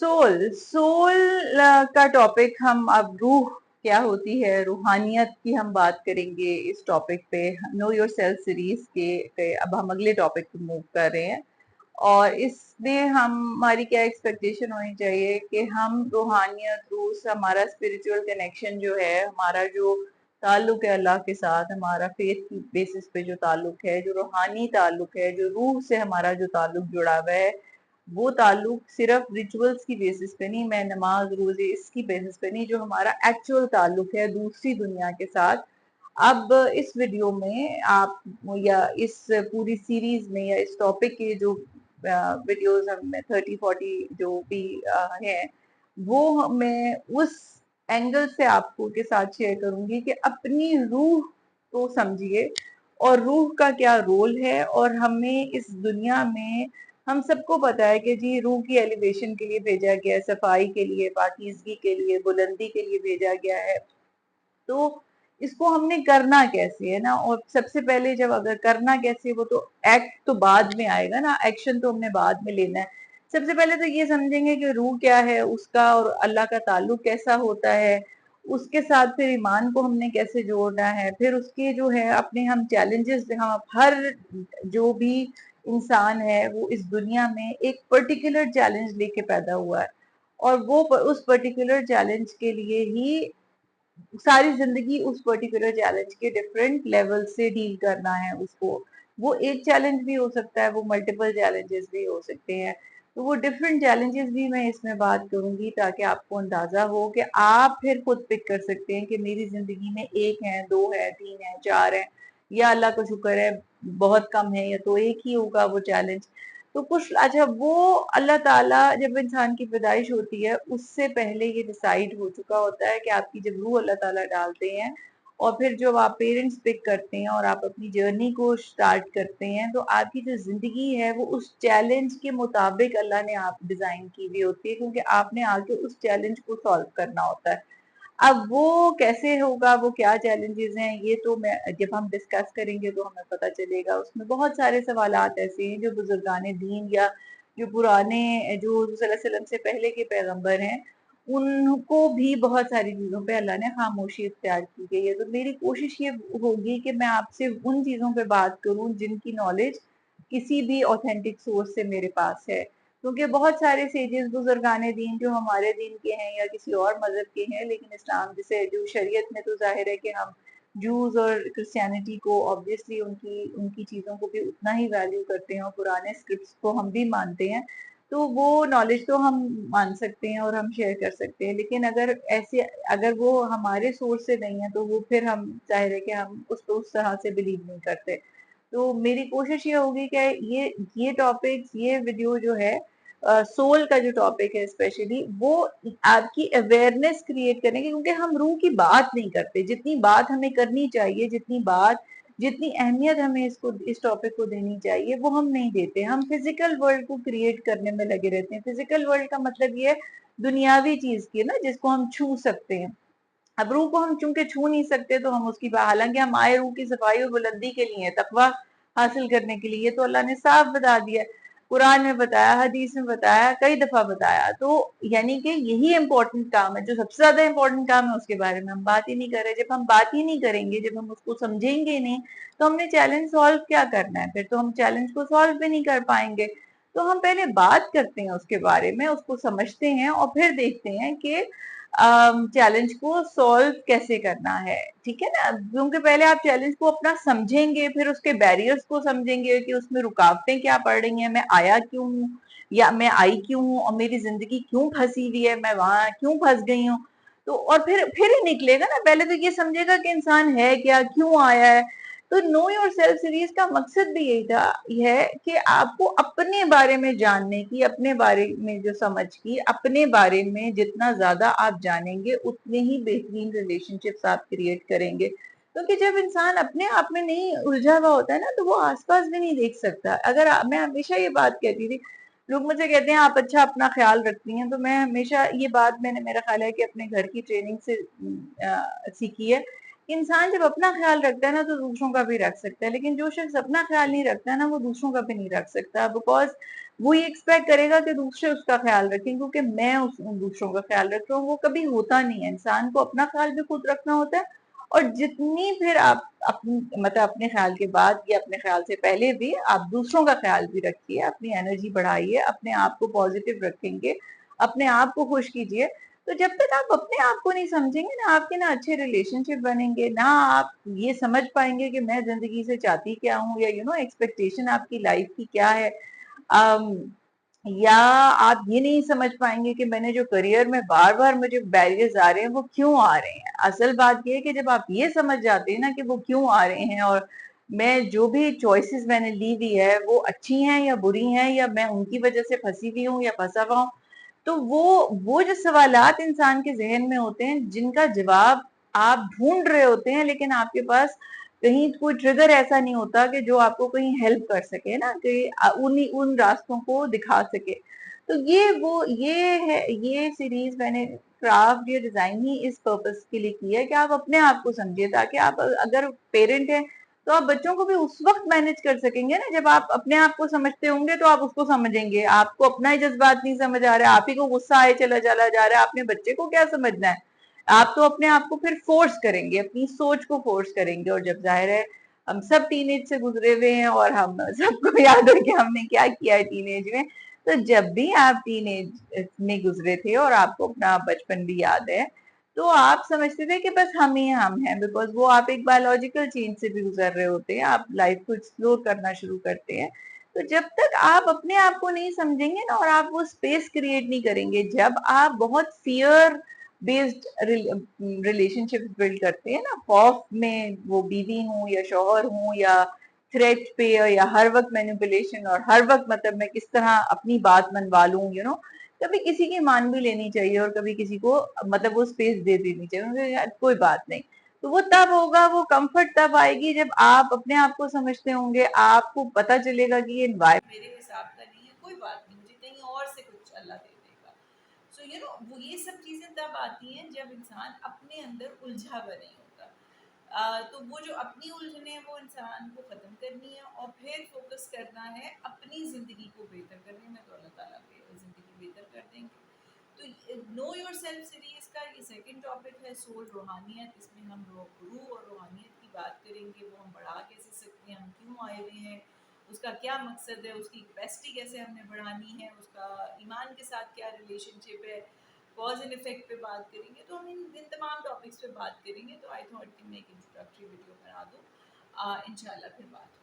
Civil کا topic ہم اب روح کیا ہوتی ہے، روحانیت کی ہم بات کریں گے اس ٹاپک پہ، نو یور سیلف سیریز کے اب ہم اگلے ٹاپک پہ موو کر رہے ہیں، اور اس میں ہماری کیا ایکسپیکٹیشن ہونی چاہیے کہ ہم روحانیت، روح سے ہمارا اسپرچل کنیکشن جو ہے، ہمارا جو تعلق ہے اللہ کے ساتھ، ہمارا فیتھ کی بیسس پہ جو تعلق ہے، جو روحانی تعلق ہے، جو روح سے ہمارا جو تعلق جڑا ہوا ہے، وہ تعلق صرف ریچولز کی بیسس پہ نہیں، میں نماز روزے اس کی بیسس پہ نہیں، جو ہمارا ایکچوئل تعلق ہے دوسری دنیا کے ساتھ۔ اب اس ویڈیو میں آپ یا اس پوری سیریز میں یا اس ٹاپک کے جو ویڈیوز ہم 30-40 جو بھی ہیں، وہ میں اس اینگل سے آپ کو کے ساتھ شیئر کروں گی کہ اپنی روح کو سمجھیے، اور روح کا کیا رول ہے، اور ہمیں اس دنیا میں، ہم سب کو پتا ہے کہ جی روح کی ایلیویشن کے لیے بھیجا گیا ہے، صفائی کے لیے، پاکیزگی کے لیے، بلندی کے لیے بھیجا گیا ہے، تو اس کو ہم نے کرنا کیسے ہے نا، اور سب سے پہلے جب اگر کرنا کیسے، وہ تو ایکٹ تو بعد میں آئے گا نا، ایکشن تو ہم نے بعد میں لینا ہے۔ سب سے پہلے تو یہ سمجھیں گے کہ روح کیا ہے، اس کا اور اللہ کا تعلق کیسا ہوتا ہے، اس کے ساتھ پھر ایمان کو ہم نے کیسے جوڑنا ہے، پھر اس کے جو ہے اپنے ہم چیلنجز، ہم ہر جو بھی انسان ہے وہ اس دنیا میں ایک پرٹیکولر چیلنج لے کے پیدا ہوا ہے، اور وہ اس پرٹیکولر چیلنج کے لیے ہی ساری زندگی اس پرٹیکولر چیلنج کے ڈفرینٹ لیول سے ڈیل کرنا ہے اس کو۔ وہ ایک چیلنج بھی ہو سکتا ہے، وہ ملٹیپل چیلنجز بھی ہو سکتے ہیں، تو وہ ڈفرینٹ چیلنجز بھی میں اس میں بات کروں گی تاکہ آپ کو اندازہ ہو کہ آپ پھر خود پک کر سکتے ہیں کہ میری زندگی میں ایک ہے، دو ہے، تین ہے، چار ہے، یا اللہ کا شکر ہے بہت کم ہے، یا تو ایک ہی ہوگا وہ چیلنج۔ تو کچھ اچھا، وہ اللہ تعالیٰ جب انسان کی پیدائش ہوتی ہے اس سے پہلے یہ ڈیسائیڈ ہو چکا ہوتا ہے کہ آپ کی جب روح اللہ تعالیٰ ڈالتے ہیں، اور پھر جب آپ پیرنٹس پک کرتے ہیں اور آپ اپنی جرنی کو سٹارٹ کرتے ہیں، تو آپ کی جو زندگی ہے وہ اس چیلنج کے مطابق اللہ نے آپ ڈیزائن کی ہوئی ہوتی ہے، کیونکہ آپ نے آگے اس چیلنج کو سالو کرنا ہوتا ہے۔ اب وہ کیسے ہوگا، وہ کیا چیلنجز ہیں، یہ تو میں جب ہم ڈسکس کریں گے تو ہمیں پتہ چلے گا۔ اس میں بہت سارے سوالات ایسے ہیں جو بزرگان دین یا جو پرانے، جو صلی اللہ علیہ وسلم سے پہلے کے پیغمبر ہیں، ان کو بھی بہت ساری چیزوں پہ اللہ نے خاموشی اختیار کی گئی ہے۔ تو میری کوشش یہ ہوگی کہ میں آپ سے ان چیزوں پہ بات کروں جن کی نالج کسی بھی اوتھینٹک سورس سے میرے پاس ہے، کیونکہ بہت سارے سیجز بزرگان دین جو ہمارے دین کے ہیں یا کسی اور مذہب کے ہیں، لیکن اسلام جیسے جو شریعت میں تو ظاہر ہے کہ ہم جوز اور کرسچینٹی کو آبویسلی ان کی چیزوں کو بھی اتنا ہی ویلیو کرتے ہیں، اور پرانے اسکرپٹس کو ہم بھی مانتے ہیں، تو وہ نالج تو ہم مان سکتے ہیں اور ہم شیئر کر سکتے ہیں، لیکن اگر وہ ہمارے سورس سے نہیں ہے تو وہ پھر ہم ظاہر ہے کہ ہم اس کو اس طرح سے بلیو نہیں کرتے۔ تو میری کوشش یہ ہوگی کہ یہ ٹاپک، یہ ویڈیو جو ہے سول کا جو ٹاپک ہے اسپیشلی، وہ آپ کی اویئرنیس کریٹ کرنے کی، کیونکہ ہم روح کی بات نہیں کرتے، جتنی بات ہمیں کرنی چاہیے، جتنی اہمیت ہمیں اس ٹاپک کو دینی چاہیے، وہ ہم نہیں دیتے۔ ہم فزیکل ورلڈ کو کریٹ کرنے میں لگے رہتے ہیں۔ فزیکل ورلڈ کا مطلب یہ ہے دنیاوی چیز کی نا، جس کو ہم چھو سکتے ہیں۔ اب روح کو ہم چونکہ چھو نہیں سکتے تو ہم اس کی حالانکہ ہم آئے روح کی صفائی اور بلندی کے لیے، تقویٰ حاصل کرنے کے لیے، تو اللہ نے صاف بتا دیا، قرآن میں بتایا، حدیث میں بتایا، کئی دفعہ بتایا۔ تو یعنی کہ یہی امپورٹنٹ کام ہے، جو سب سے زیادہ امپورٹنٹ کام ہے اس کے بارے میں ہم بات ہی نہیں کر رہے۔ جب ہم بات ہی نہیں کریں گے، جب ہم اس کو سمجھیں گے نہیں، تو ہم نے چیلنج سالو کیا کرنا ہے؟ پھر تو ہم چیلنج کو سالو بھی نہیں کر پائیں گے۔ تو ہم پہلے بات کرتے ہیں اس کے بارے میں، اس کو سمجھتے ہیں، اور پھر دیکھتے ہیں کہ چیلنج کو سالو کیسے کرنا ہے، ٹھیک ہے نا؟ کیونکہ پہلے آپ چیلنج کو اپنا سمجھیں گے، پھر اس کے بیریئرز کو سمجھیں گے کہ اس میں رکاوٹیں کیا پڑ رہی ہیں، میں آیا کیوں ہوں، یا میں آئی کیوں ہوں، اور میری زندگی کیوں پھنسی ہوئی ہے، میں وہاں کیوں پھنس گئی ہوں۔ تو اور پھر ہی نکلے گا نا، پہلے تو یہ سمجھے گا کہ انسان ہے کیا، کیوں آیا ہے۔ تو نو یور سیلف سیریز کا مقصد بھی یہی تھا، یہ ہے کہ آپ کو اپنے بارے میں جاننے کی، اپنے بارے میں جو سمجھ کی، اپنے بارے میں جتنا زیادہ آپ جانیں گے اتنے ہی بہترین ریلیشن شپس آپ کریٹ کریں گے، کیونکہ جب انسان اپنے آپ میں نہیں الجھا ہوا ہوتا ہے نا، تو وہ آس پاس بھی نہیں دیکھ سکتا۔ میں ہمیشہ یہ بات کہتی تھی، لوگ مجھے کہتے ہیں آپ اچھا اپنا خیال رکھتی ہیں، تو میں ہمیشہ یہ بات، میرا خیال ہے کہ اپنے گھر کی ٹریننگ سے سیکھی ہے کہ انسان جب اپنا خیال رکھتا ہے نا تو دوسروں کا بھی رکھ سکتا ہے, لیکن جو شخص اپنا خیال نہیں رکھتا ہے نا وہ دوسروں کا بھی نہیں رکھ سکتا, بیکاز وہ یہ ایکسپیکٹ کرے گا کہ دوسرے اس کا خیال رکھیں کیونکہ میں دوسروں کا خیال رکھ رہا ہوں. وہ کبھی ہوتا نہیں ہے, انسان کو اپنا خیال بھی خود رکھنا ہوتا ہے, اور جتنی پھر آپ مطلب اپنے خیال کے بعد یا اپنے خیال سے پہلے بھی آپ دوسروں کا خیال بھی رکھیے, اپنی انرجی بڑھائیے, اپنے آپ کو پازیٹیو رکھیں گے, اپنے آپ کو خوش کیجیے. تو جب تک آپ اپنے آپ کو نہیں سمجھیں گے نا, آپ کے نہ اچھے ریلیشن شپ بنیں گے, نہ آپ یہ سمجھ پائیں گے کہ میں زندگی سے چاہتی کیا ہوں, یا ایکسپیکٹیشن آپ کی لائف کی کیا ہے, یا آپ یہ نہیں سمجھ پائیں گے کہ میں نے جو کریئر میں بار بار مجھے بیریئرز آ رہے ہیں وہ کیوں آ رہے ہیں. اصل بات یہ ہے کہ جب آپ یہ سمجھ جاتے ہیں نا کہ وہ کیوں آ رہے ہیں, اور میں جو بھی چوائسیز میں نے لی ہوئی ہے وہ اچھی ہیں یا بری ہیں, یا میں ان کی وجہ سے پھنسی ہوئی ہوں یا پھنسا ہوا ہوں, تو وہ جو سوالات انسان کے ذہن میں ہوتے ہیں جن کا جواب آپ ڈھونڈ رہے ہوتے ہیں, لیکن آپ کے پاس کہیں کوئی ٹریگر ایسا نہیں ہوتا کہ جو آپ کو کہیں ہیلپ کر سکے نا, کہ ان راستوں کو دکھا سکے. تو یہ سیریز میں نے کرافٹ یا ڈیزائن ہی اس پرپس کے لیے کی ہے کہ آپ اپنے آپ کو سمجھے, تاکہ آپ اگر پیرنٹ ہیں تو آپ بچوں کو بھی اس وقت مینج کر سکیں گے نا جب آپ اپنے آپ کو سمجھتے ہوں گے, تو آپ اس کو سمجھیں گے. آپ کو اپنا ہی جذبات نہیں سمجھ آ رہا ہے, آپ ہی کو غصہ آئے چلا جا رہا ہے, آپ نے بچے کو کیا سمجھنا ہے. آپ تو اپنے آپ کو پھر فورس کریں گے, اپنی سوچ کو فورس کریں گے. اور جب ظاہر ہے ہم سب ٹین ایج سے گزرے ہوئے ہیں, اور ہم سب کو یاد ہے کہ ہم نے کیا کیا ہے ٹین ایج میں, تو جب بھی آپ ٹین ایج میں گزرے تھے اور آپ کو اپنا بچپن بھی یاد ہے, تو آپ سمجھتے تھے کہ بس ہم ہی ہم ہیں, بیکاز وہ آپ ایک بایولوجیکل چینج سے بھی گزر رہے ہوتے ہیں, آپ لائف کو ایکسپلور کرنا شروع کرتے ہیں. تو جب تک آپ اپنے آپ کو نہیں سمجھیں گے نا, اور آپ وہ اسپیس کریٹ نہیں کریں گے, جب آپ بہت فیئر بیسڈ ریلیشن شپ بلڈ کرتے ہیں نا, خوف میں وہ بیوی ہوں یا شوہر ہوں, یا تھریٹ پہ, یا ہر وقت مینیپولیشن, اور ہر وقت مطلب میں کس طرح اپنی بات منوا لوں, کبھی کسی کی مان بھی لینی چاہیے, اور کبھی کسی کو مطلب وہ اسپیس دے دینی چاہیے, کوئی بات نہیں. تو وہ تب ہوگا, وہ کمفرٹ تب آئے گی جب آپ اپنے آپ کو سمجھتے ہوں گے, آپ کو پتا چلے گا کہ یہ انوائرمنٹ میرے حساب کا نہیں ہے, کوئی بات نہیں, مجھے کہیں اور سے کچھ اللہ دے دے گا. سو وہ یہ سب چیزیں تب آتی ہیں جب انسان اپنے اندر الجھا ہوا نہیں ہوتا. تو وہ جو اپنی الجھنیں وہ انسان کو ختم کرنی ہے, اور پھر فوکس کرنا ہے اپنی زندگی کو بہتر کرنے میں, تو اللہ تعالیٰ زندگی بہتر کر دیں گے. تو نو یور سیلف سیریز کا یہ سیکنڈ ٹاپک ہے, سول, روحانیت. اس میں ہم روح اور روحانیت کی بات کریں گے, وہ ہم بڑھا کیسے سکتے ہیں, ہم کیوں آئے ہوئے ہیں, اس کا کیا مقصد ہے, اس کی کیپیسٹی کیسے ہم نے بڑھانی ہے, اس کا ایمان کے ساتھ کیا ریلیشن شپ ہے, کاز اینڈ افیکٹ پہ بات کریں گے. تو ہم ان تمام ٹاپکس پہ بات کریں گے. تو آئی تھاٹ کہ میں ایک انٹروڈکٹری ویڈیو بنا دوں, انشاءاللہ پھر بات